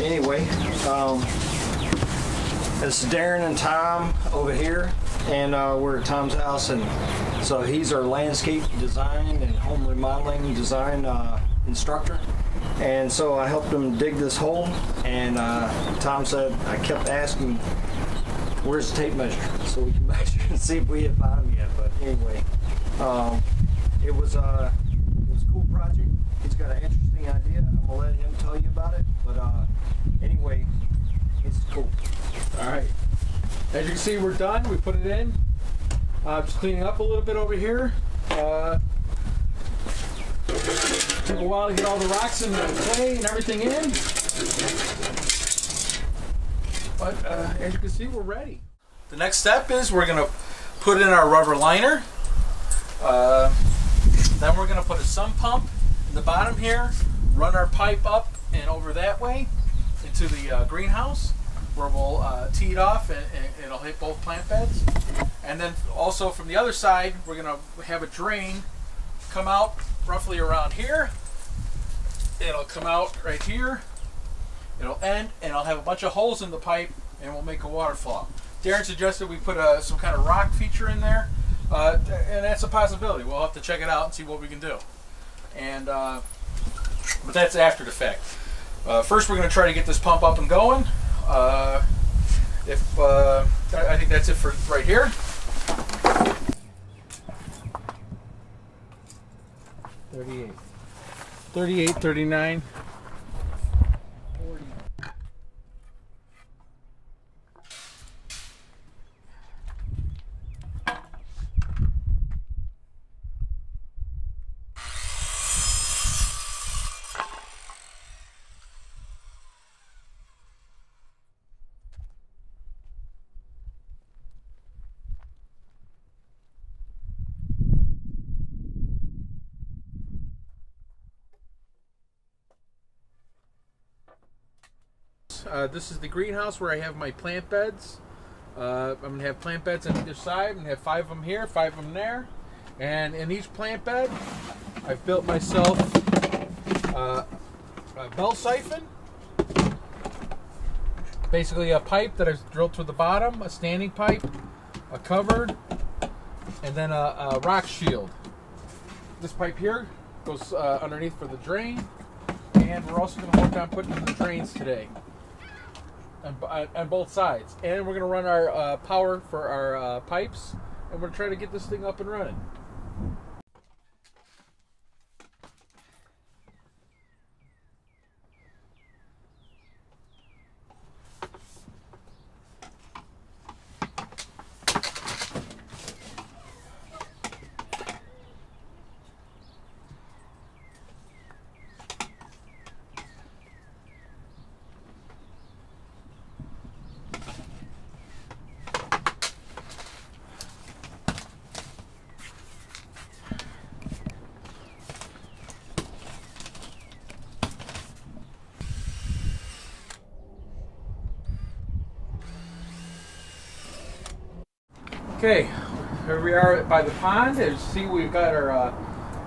anyway, it's Darren and Tom over here, and we're at Tom's house, and so he's our landscape design and home remodeling design instructor. And so I helped him dig this hole, and Tom said, I kept asking, where's the tape measure? So we can measure and see if we hit bottom yet. But anyway, it was a cool project. He's got an interesting idea. I'm gonna let him tell you about it. But anyway, it's cool. All right. As you can see, we're done. We put it in. Just cleaning up a little bit over here. Took a while to get all the rocks and the clay and everything in. But as you can see, we're ready. The next step is we're going to put in our rubber liner. Then we're going to put a sump pump in the bottom here, run our pipe up and over that way into the greenhouse, where we'll tee it off and it'll hit both plant beds. And then also from the other side, we're going to have a drain come out roughly around here. It'll come out right here. It'll end, and I'll have a bunch of holes in the pipe, and we'll make a waterfall. Darren suggested we put some kind of rock feature in there, and that's a possibility. We'll have to check it out and see what we can do. And but that's after the fact. First, we're going to try to get this pump up and going. I think that's it for right here. 38, 39, 40. This is the greenhouse where I have my plant beds. I'm going to have plant beds on either side. I'm going to have 5 of them here, 5 of them there. And in each plant bed, I've built myself a bell siphon. Basically a pipe that I've drilled through the bottom, a standing pipe, a covered, and then a rock shield. This pipe here goes underneath for the drain. And we're also going to work on putting in the drains today. On both sides, and we're going to run our power for our pipes, and we're trying to get this thing up and running. Okay, here we are by the pond. As you see, we've got our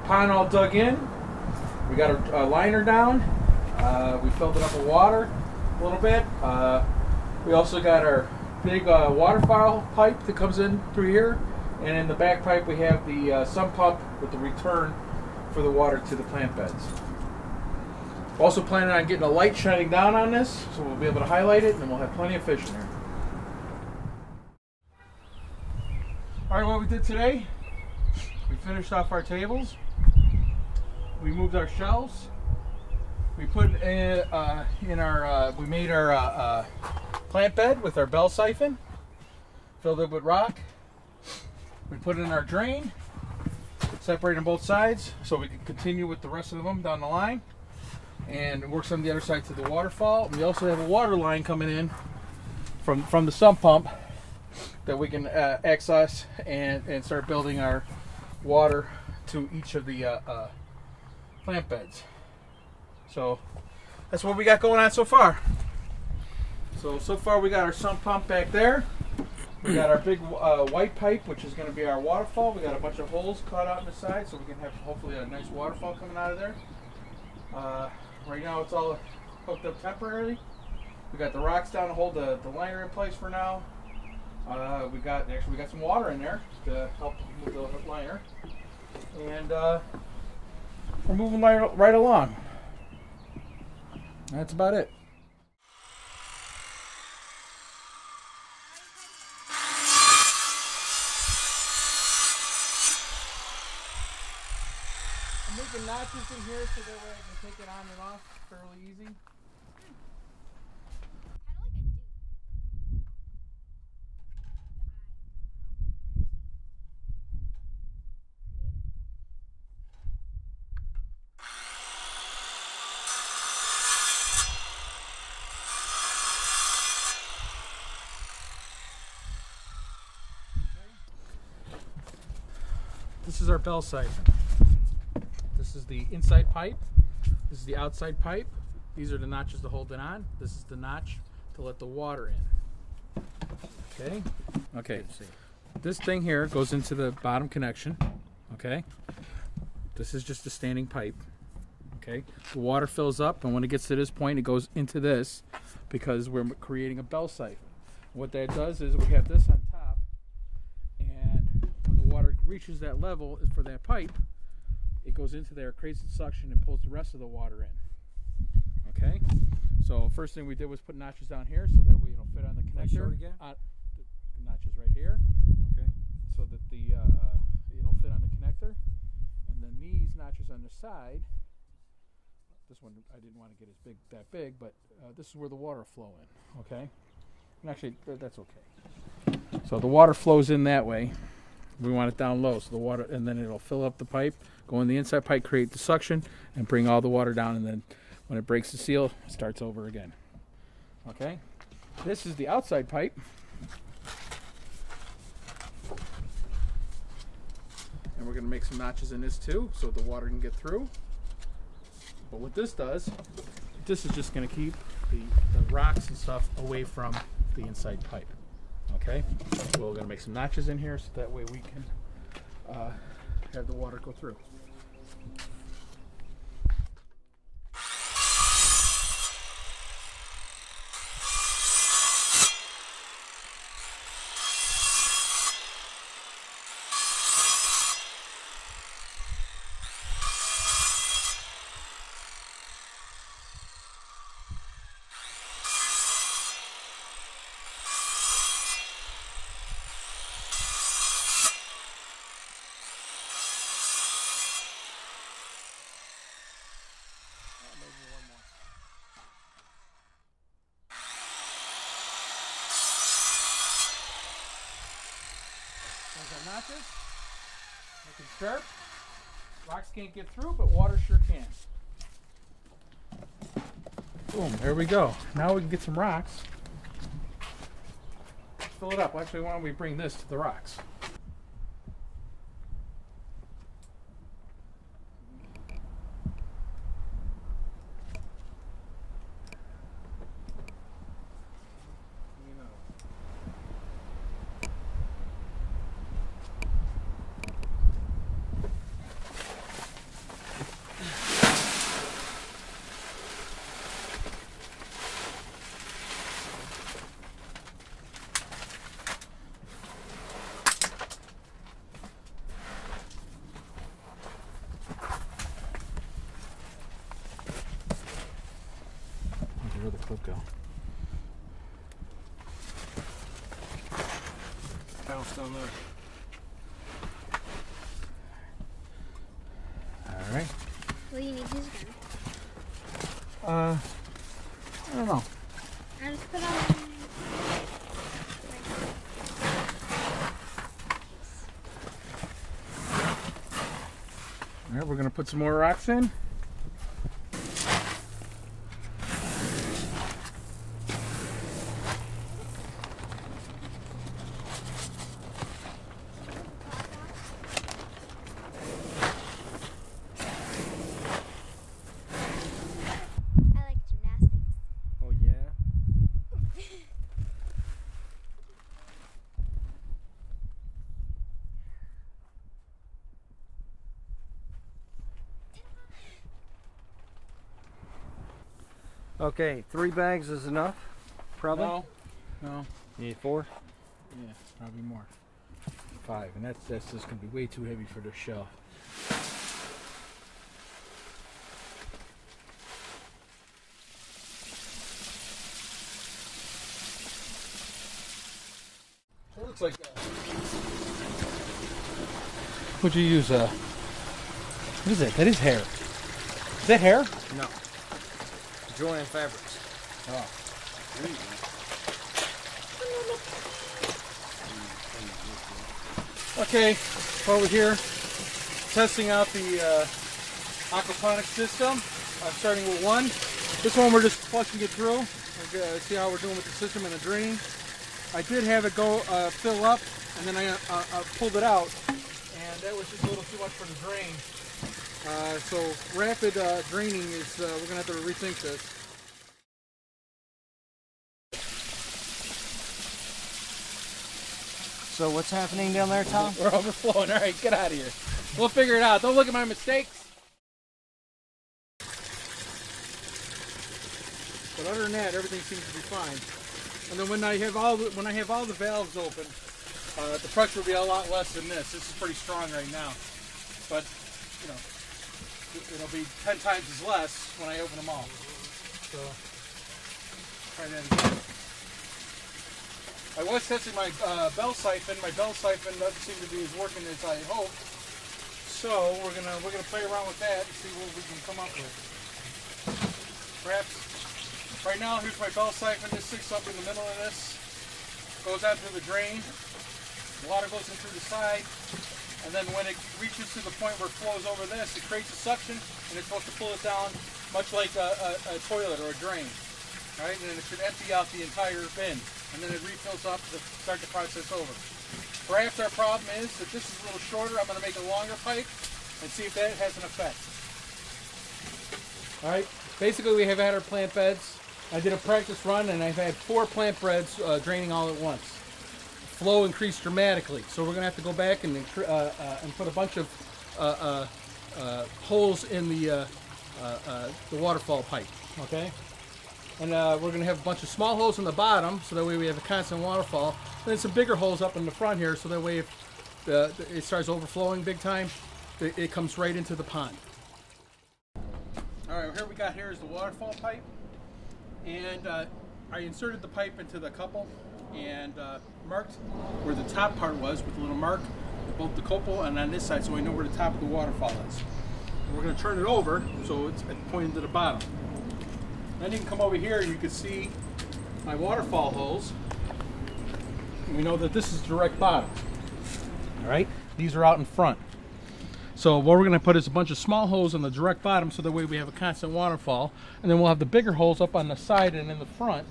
pond all dug in. We got our liner down. We filled it up with water a little bit. We also got our big waterfall pipe that comes in through here. And in the back pipe we have the sump pump with the return for the water to the plant beds. Also planning on getting a light shining down on this, so we'll be able to highlight it, and we'll have plenty of fish in there. Alright, what we did today, we finished off our tables, we moved our shelves, we put in we made our plant bed with our bell siphon, filled it with rock, we put in our drain, separating both sides so we can continue with the rest of them down the line, and it works on the other side to the waterfall. We also have a water line coming in from the sump pump that we can access and start building our water to each of the plant beds. So that's what we got going on so far. So far we got our sump pump back there. We got our big white pipe, which is going to be our waterfall. We got a bunch of holes cut out on the side so we can have hopefully a nice waterfall coming out of there. Right now it's all hooked up temporarily. We got the rocks down to hold the liner in place for now. We got some water in there to help move the liner, and we're moving right along. That's about it. I'm making notches in here so that way I can take it on and off fairly easy. This is our bell siphon. This is the inside pipe. This is the outside pipe. These are the notches to hold it on. This is the notch to let the water in. Okay. Okay. This thing here goes into the bottom connection. Okay. This is just a standing pipe. Okay. The water fills up, and when it gets to this point, it goes into this because we're creating a bell siphon. What that does is we have this on top, and when the water reaches that level for that pipe, it goes into there, creates a suction, and pulls the rest of the water in. Okay. So first thing we did was put notches down here so that way it'll fit on the connector. The notches right here. Okay. So that the it'll fit on the connector, and then these notches on the side. This one I didn't want to get that big, but this is where the water will flow in. Okay. And actually, that's okay. So the water flows in that way. We want it down low, so the water, and then it'll fill up the pipe, go in the inside pipe, create the suction, and bring all the water down. And then when it breaks the seal, it starts over again. Okay. This is the outside pipe. And we're going to make some notches in this too, so the water can get through. But what this does, this is just going to keep the rocks and stuff away from the inside pipe. Okay, so we're going to make some notches in here so that way we can have the water go through. There's our notches. Looking sharp. Rocks can't get through, but water sure can. Boom, there we go. Now we can get some rocks. Fill it up. Actually, why don't we bring this to the rocks? Where'd the clip go? Bounce down there. All right. What do you need his gun? I don't know. I just put on. All right, we're gonna put some more rocks in. Okay, 3 bags is enough. probably? No. You need 4? Yeah, probably more. 5, and that's just gonna be way too heavy for the shell. So it looks like. Would you use what is it? That is hair. Is that hair? No. Joining fabrics. Oh. Okay, over here, testing out the aquaponics system. I'm starting with 1. This one we're just flushing it through. We're gonna see how we're doing with the system and the drain. I did have it go fill up, and then I pulled it out, and that was just a little too much for the drain. So rapid draining is, we're gonna have to rethink this. So what's happening down there, Tom? We're overflowing. All right, get out of here. We'll figure it out. Don't look at my mistakes. But other than that, everything seems to be fine. And then when I have all the valves open, the pressure will be a lot less than this. This is pretty strong right now, but you know, it'll be 10 times as less when I open them all. So try that again. I was testing my bell siphon. My bell siphon doesn't seem to be as working as I hoped. So we're gonna play around with that and see what we can come up with. Perhaps right now, here's my bell siphon. This sticks up in the middle of this. Goes out through the drain. Water goes in through the side, and then when it reaches to the point where it flows over this, it creates a suction, and it's supposed to pull it down, much like a toilet or a drain. Right, and then it should empty out the entire bin, and then it refills up to start the process over. Perhaps our problem is that this is a little shorter. I'm going to make a longer pipe and see if that has an effect. All right, basically we have had our plant beds. I did a practice run, and I've had 4 plant beds draining all at once. Flow increased dramatically, so we're going to have to go back and put a bunch of holes in the waterfall pipe. Okay. And we're going to have a bunch of small holes in the bottom, so that way we have a constant waterfall. And then some bigger holes up in the front here, so that way if it starts overflowing big time, it comes right into the pond. All right, here we got here is the waterfall pipe. And I inserted the pipe into the couple and marked where the top part was with a little mark, both the couple and on this side, so I know where the top of the waterfall is. And we're going to turn it over so it's pointing to the bottom. Then you can come over here and you can see my waterfall holes. And we know that this is direct bottom. All right, these are out in front. So what we're going to put is a bunch of small holes on the direct bottom, so that way we have a constant waterfall. And then we'll have the bigger holes up on the side and in the front,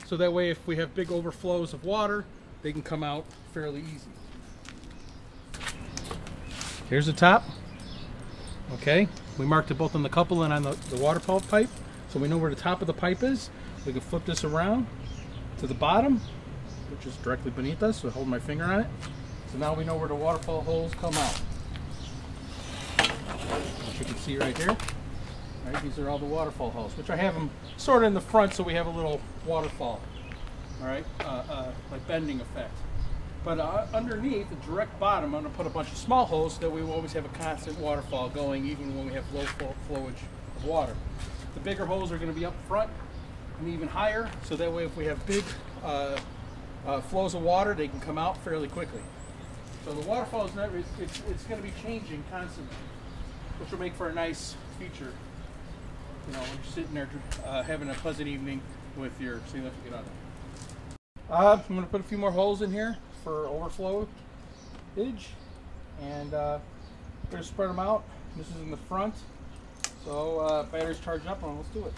so that way if we have big overflows of water, they can come out fairly easy. Here's the top. Okay, we marked it both on the couple and on the waterfall pipe. So we know where the top of the pipe is. We can flip this around to the bottom, which is directly beneath us, so I hold my finger on it. So now we know where the waterfall holes come out. As you can see right here, right, these are all the waterfall holes, which I have them sort of in the front so we have a little waterfall, all right, like bending effect. But underneath the direct bottom, I'm going to put a bunch of small holes so that we will always have a constant waterfall going even when we have low flowage of water. The bigger holes are going to be up front and even higher, so that way if we have big flows of water, they can come out fairly quickly. So the waterfall is it's going to be changing constantly, which will make for a nice feature. You know, when you're sitting there having a pleasant evening with your significant other. I'm going to put a few more holes in here for overflow edge, and we're going to spread them out. This is in the front. So battery's charged up, and let's do it.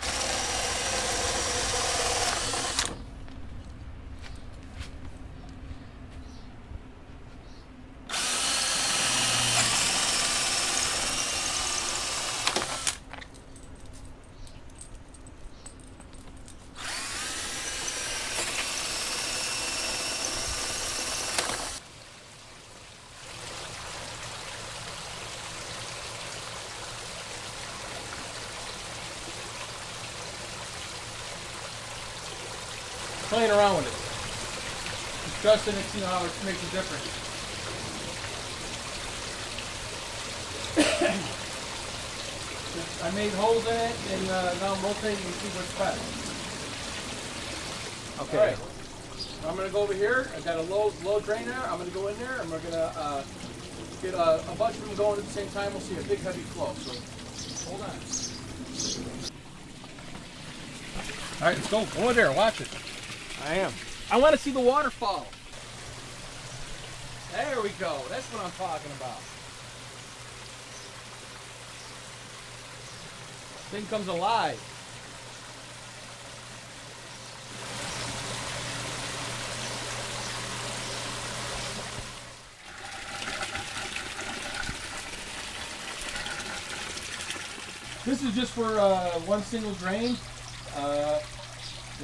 playing around with it. Adjusting it, see how it makes a difference. I made holes in it, and now I'm rotating and see what's best. Okay. All right. I'm going to go over here. I've got a low drain there. I'm going to go in there, and we're going to get a bunch of them going at the same time. We'll see a big, heavy flow. So, hold on. All right, let's go. Go over there. Watch it. I am. I want to see the waterfall. There we go. That's what I'm talking about. Thing comes alive. This is just for one single drain.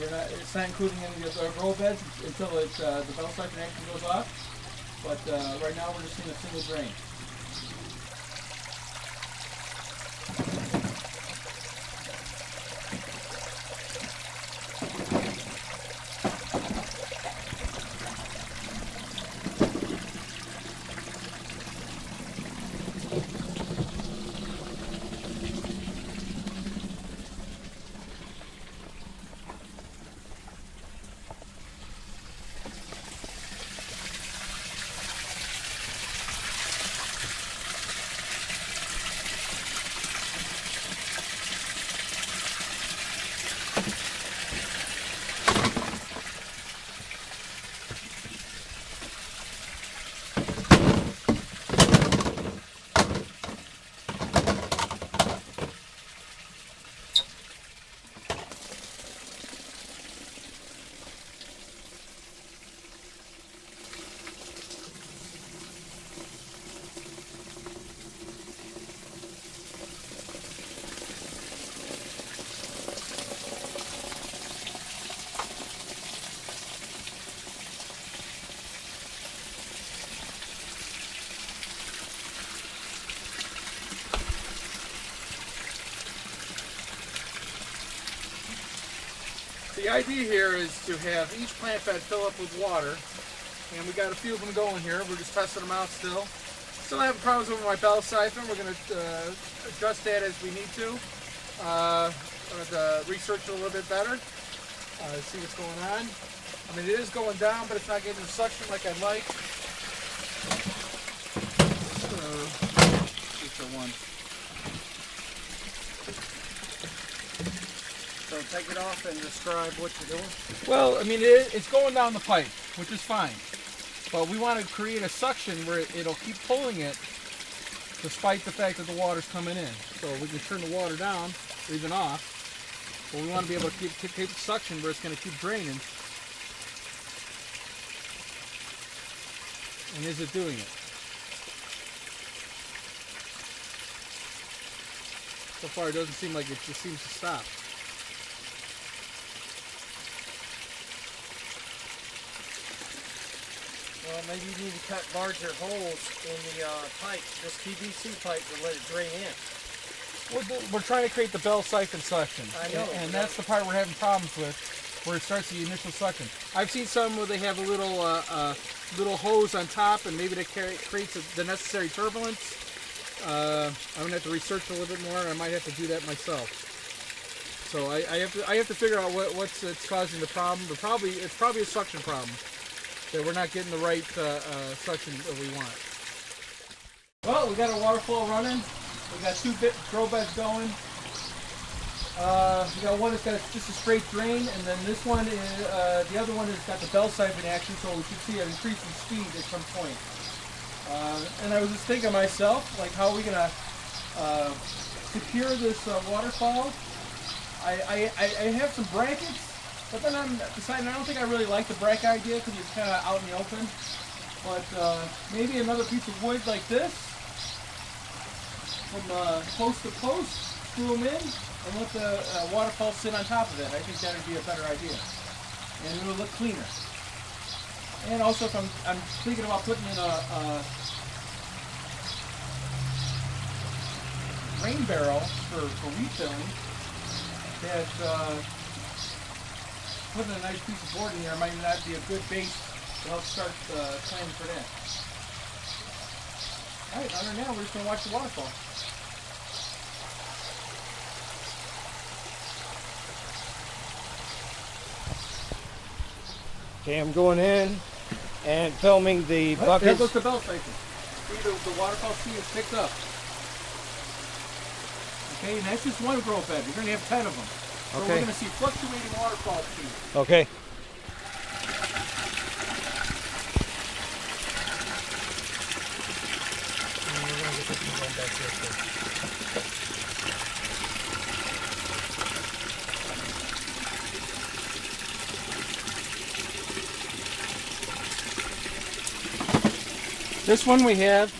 It's not including any of the grow beds until the bell siphon action goes off. But right now we're just seeing a single drain. The idea here is to have each plant bed fill up with water, and we got a few of them going here. We're just testing them out still. Still having problems with my bell siphon. We're going to adjust that as we need to. I'm going to research it a little bit better, see what's going on. I mean, it is going down, but it's not getting the suction like I'd like. Just for one. So take it off and describe what you're doing. Well, I mean, it's going down the pipe, which is fine. But we want to create a suction where it'll keep pulling it despite the fact that the water's coming in. So we can turn the water down or even off. But we want to be able to keep the suction where it's going to keep draining. And is it doing it? So far it doesn't seem like it just seems to stop. Well, maybe you need to cut larger holes in the pipe, this PVC pipe, to let it drain in. We're trying to create the bell siphon suction. I know. And that's the part we're having problems with, where it starts the initial suction. I've seen some where they have a little little hose on top, and maybe that creates the necessary turbulence. I'm gonna have to research a little bit more. I might have to do that myself. So I have to figure out what's causing the problem. But it's probably a suction problem, that we're not getting the right suction that we want. Well, we got our waterfall running. We got two grow beds going. We got one that's got just a straight drain, and then this one is the other one has got the bell siphon action, so we should see an increase in speed at some point. And I was just thinking to myself, like, how are we gonna secure this waterfall? I have some brackets. But then I'm deciding I don't think I really like the bracket idea because it's kind of out in the open. But maybe another piece of wood like this, from post to post, screw them in, and let the waterfall sit on top of it. I think that would be a better idea, and it will look cleaner. And also, if I'm thinking about putting in a rain barrel for refilling, that putting a nice piece of board in here might not be a good base to help start planning for that. Alright, other than that, we're just going to watch the waterfall. Okay, I'm going in and filming the There buckets. goes the bell siphon. See, the waterfall sea is picked up. Okay, and that's just one grow bed. We're going to have 10 of them. So Okay. we're going to see fluctuating waterfall speed. Okay. This one we have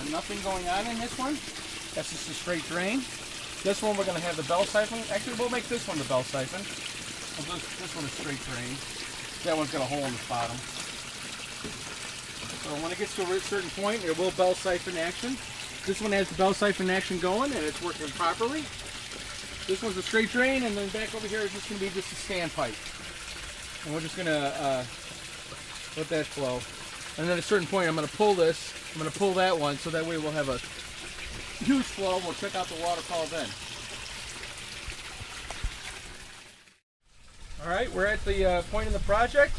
nothing going on in this one. That's just a straight drain. This one we're going to have the bell siphon. Actually, we'll make this one the bell siphon. This one is straight drain. That one's got a hole in the bottom. So when it gets to a certain point, it will bell siphon action. This one has the bell siphon action going and it's working properly. This one's a straight drain, and then back over here is just going to be just a standpipe. And we're just going to let that flow. And then at a certain point, I'm going to pull this. I'm going to pull that one, so that way we'll have a huge flow. We'll check out the waterfall then. All right, we're at the point in the project.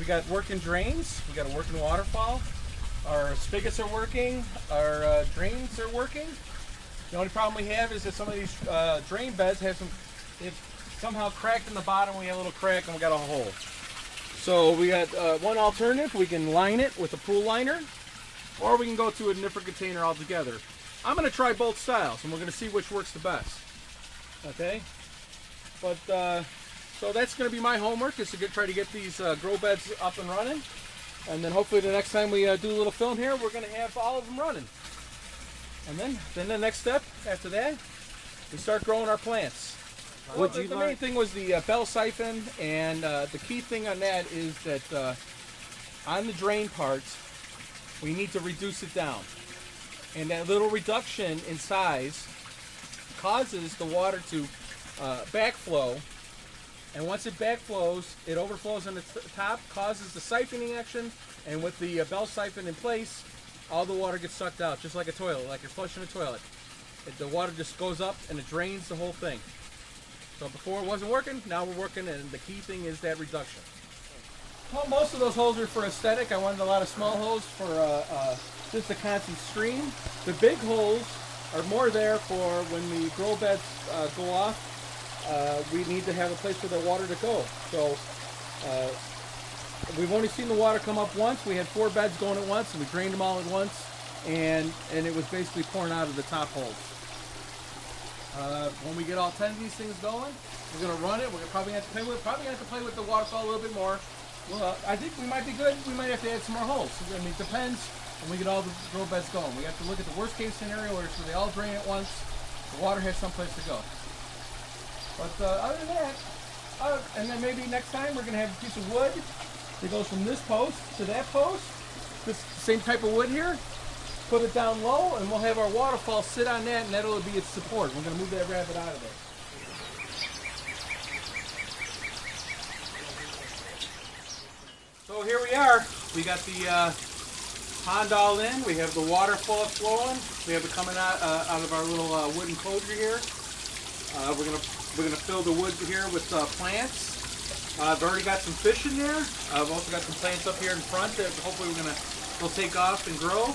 We got working drains. We got a working waterfall. Our spigots are working. Our drains are working. The only problem we have is that some of these drain beds have they've somehow cracked in the bottom. We have a little crack and we got a hole. So we got one alternative. We can line it with a pool liner, or we can go to a different container altogether. I'm going to try both styles, and we're going to see which works the best. Okay? But so that's going to be my homework, is to try to get these grow beds up and running, and then hopefully the next time we do a little film here, we're going to have all of them running. And then the next step after that, we start growing our plants. Well, the main thing was the bell siphon, and the key thing on that is that on the drain parts, we need to reduce it down. And that little reduction in size causes the water to backflow. And once it backflows, it overflows on the top, causes the siphoning action, and with the bell siphon in place, all the water gets sucked out, just like a toilet, like you're flushing a toilet. The water just goes up and it drains the whole thing. So before it wasn't working, now we're working, and the key thing is that reduction. Well, most of those holes are for aesthetic. I wanted a lot of small holes for just a constant stream. The big holes are more there for when the grow beds go off. We need to have a place for the water to go. So we've only seen the water come up once. We had 4 beds going at once, and we drained them all at once, and it was basically pouring out of the top holes. When we get all 10 of these things going, we're going to run it. We're probably going to have to play with the waterfall a little bit more. Well, I think we might be good. We might have to add some more holes. I mean, it depends when we get all the grow beds going. We have to look at the worst case scenario where so they all drain at once. The water has someplace to go. But other than that, and then maybe next time we're going to have a piece of wood that goes from this post to that post. This same type of wood here. Put it down low, and we'll have our waterfall sit on that, and that'll be its support. We're going to move that rabbit out of there. So here we are. We got the pond all in. We have the waterfall flowing. We have it coming out of our little wooden enclosure here. We're gonna fill the wood here with plants. I've already got some fish in there. I've also got some plants up here in front that hopefully they'll take off and grow.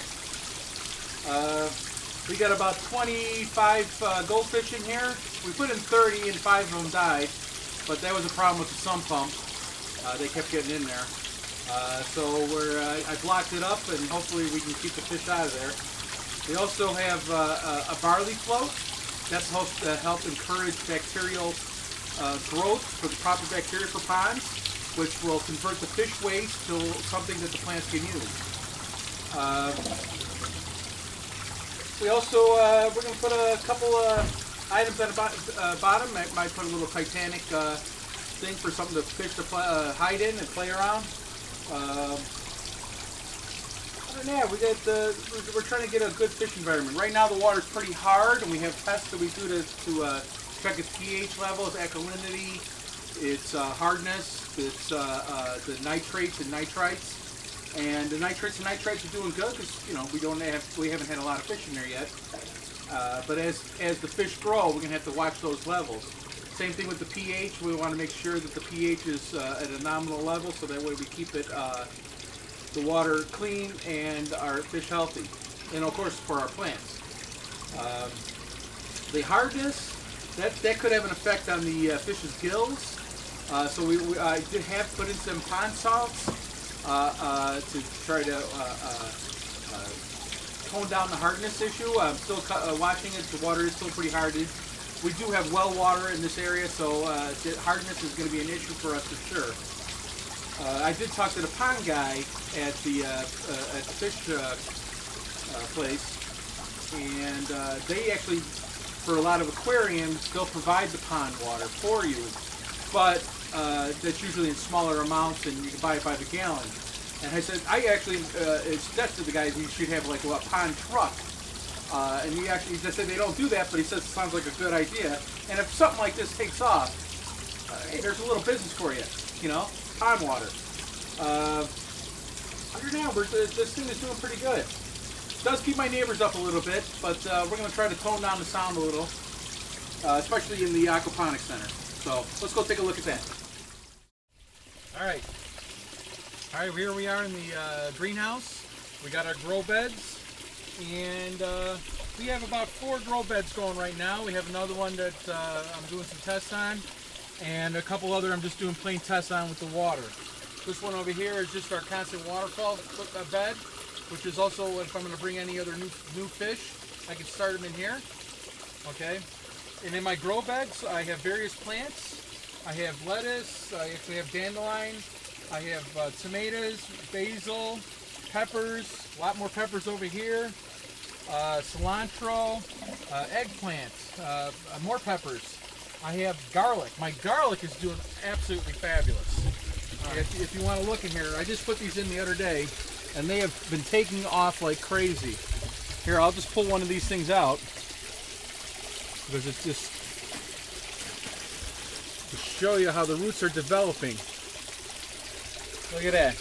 We got about 25 goldfish in here. We put in 30 and 5 of them died, but that was a problem with the sump pump. They kept getting in there. So I blocked it up, and hopefully we can keep the fish out of there. We also have a barley float. That's supposed to help encourage bacterial growth for the proper bacteria for ponds, which will convert the fish waste to something that the plants can use. We also, we're going to put a couple items at the bottom. I might put a little Titanic thing for something to fish to hide in and play around. Yeah, we're trying to get a good fish environment. Right now the water's pretty hard, and we have tests that we do to check its pH levels, alkalinity, its hardness, its the nitrates and nitrites. And the nitrates and nitrites are doing good because, you know, we haven't had a lot of fish in there yet. But as the fish grow, we're gonna have to watch those levels. Same thing with the pH. We want to make sure that the pH is at a nominal level, so that way we keep it the water clean and our fish healthy, and of course for our plants. The hardness that could have an effect on the fish's gills. So I did have put in some pond salts to try to tone down the hardness issue. I'm still watching it. The water is still pretty hard. We do have well water in this area, so the hardness is going to be an issue for us for sure. I did talk to the pond guy at the fish place, and they actually, for a lot of aquariums, they'll provide the pond water for you, but that's usually in smaller amounts, and you can buy it by the gallon. And I said, I actually suggested to the guys you should have like a pond truck. And he just said they don't do that, but he says it sounds like a good idea. And if something like this takes off, hey, there's a little business for you, you know, pond water. Under now, this thing is doing pretty good. It does keep my neighbors up a little bit, but we're going to try to tone down the sound a little, especially in the Aquaponics Center. So let's go take a look at that. All right, here we are in the greenhouse. We got our grow beds. And we have about 4 grow beds going right now. We have another one that I'm doing some tests on, and a couple other I'm just doing plain tests on with the water. This one over here is just our constant waterfall bed, which is also if I'm going to bring any other new fish, I can start them in here. Okay. And in my grow beds, I have various plants. I have lettuce. I actually have dandelion. I have tomatoes, basil, peppers, a lot more peppers over here, cilantro, eggplant, more peppers. I have garlic. My garlic is doing absolutely fabulous. If you want to look in here, I just put these in the other day, and they have been taking off like crazy. Here, I'll just pull one of these things out, because it's just to show you how the roots are developing. Look at that.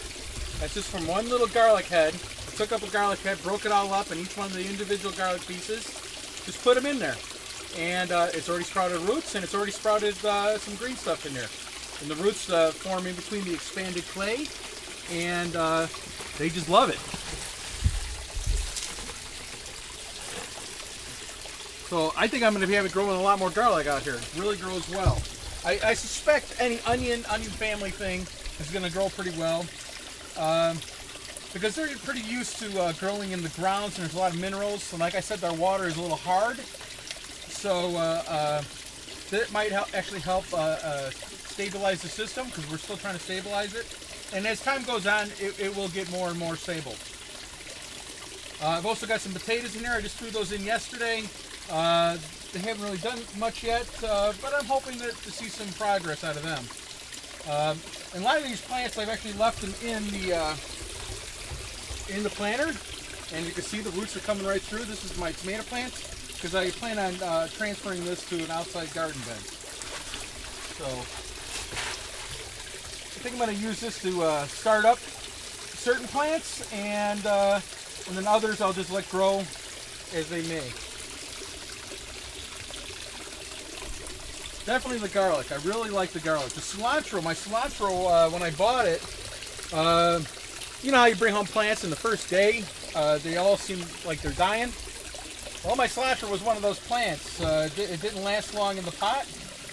That's just from one little garlic head. I took up a garlic head, broke it all up, and each one of the individual garlic pieces, just put them in there. And it's already sprouted roots, and it's already sprouted some green stuff in there. And the roots form in between the expanded clay, and they just love it. So I think I'm going to be having growing a lot more garlic out here. It really grows well. I suspect any onion family thing is going to grow pretty well. Because they're pretty used to growing in the grounds, and there's a lot of minerals. And like I said, their water is a little hard, so that might actually help stabilize the system, because we're still trying to stabilize it. And as time goes on, it will get more and more stable. I've also got some potatoes in there. I just threw those in yesterday. They haven't really done much yet, but I'm hoping to see some progress out of them. And a lot of these plants, I've actually left them in the planter, and you can see the roots are coming right through. This is my tomato plants, because I plan on transferring this to an outside garden bed. So I think I'm going to use this to start up certain plants, and then others I'll just let grow as they may. Definitely the garlic. I really like the garlic. The cilantro, my cilantro, when I bought it, you know how you bring home plants in the first day, they all seem like they're dying? Well, my cilantro was one of those plants. It didn't last long in the pot.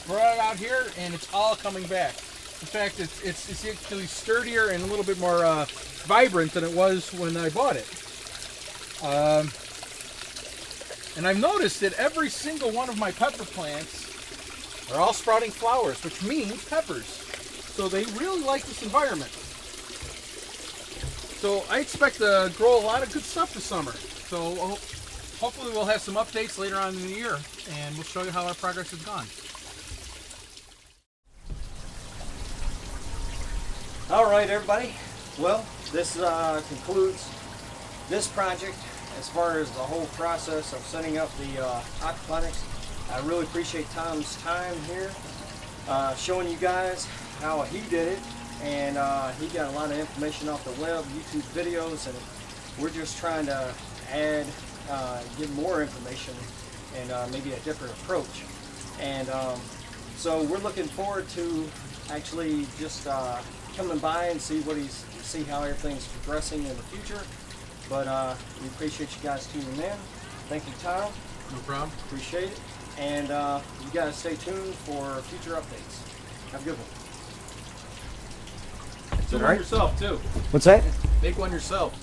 Brought it out here, and it's all coming back. In fact, it's actually sturdier and a little bit more vibrant than it was when I bought it. And I've noticed that every single one of my pepper plants are all sprouting flowers, which means peppers. So they really like this environment. So I expect to grow a lot of good stuff this summer. So hopefully we'll have some updates later on in the year, and we'll show you how our progress has gone. All right, everybody. Well, this concludes this project as far as the whole process of setting up the aquaponics. I really appreciate Tom's time here, showing you guys how he did it, and he got a lot of information off the web, YouTube videos, and we're just trying to add, give more information and maybe a different approach. And so we're looking forward to actually just coming by and see how everything's progressing in the future. But we appreciate you guys tuning in. Thank you, Tom. No problem. Appreciate it. And you guys stay tuned for future updates. Have a good one. Do one yourself too. What's that? Make one yourself.